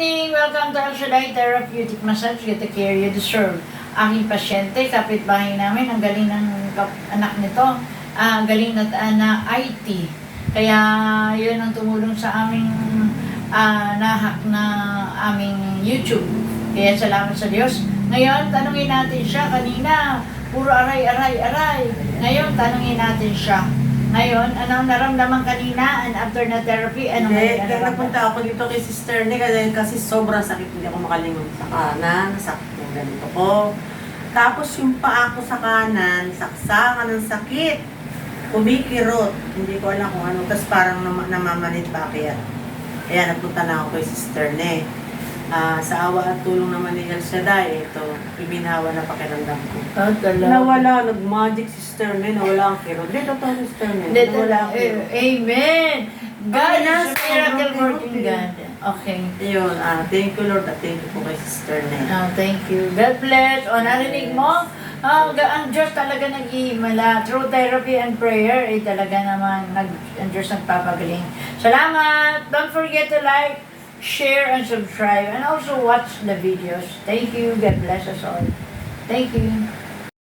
evening! Welcome to El Shaddai Therapeutic Massage. Get the care you deserve. Aking pasyente, kapitbahay namin, ang galing ng anak nito. Galing na IT. Kaya yun ang tumulong sa aming nahack na aming YouTube. Kaya salamat sa Diyos. Ngayon, tanungin natin siya. Kanina, puro aray. Ngayon, tanungin natin siya. Ngayon, anong naramdaman kanina and after na therapy? Ano Hindi, kaya napunta ako dito kay Sister Nick kasi sobrang sakit, hindi ako makalingon sa kanan, sakit ng ganito ko. Tapos yung paa ko sa kanan, saksakan ng sakit, kumikirot, hindi ko alam kung ano, tapos parang namamanit pa kaya. Kaya napunta na ako kay Sister Nick. Sa awa at tulong naman ni El Shaddai, ito, ibinhawa na pakiramdam ko. Nawala, nag-magic Sister Nick, nawala ang kirot. Dito to Sister Nick, nawala ang kirot. Amen! God is a miracle okay, working okay. God. Okay. Yun, thank you Lord at thank you po kay Sister Nick. Thank you. God bless. O, narinig mo? Ang Diyos talaga nag-ihimala. Through therapy and prayer, talaga naman ang Diyos nagpapagaling. Salamat! Don't forget to like, share, and subscribe. And also watch the videos. Thank you. God bless us all. Thank you.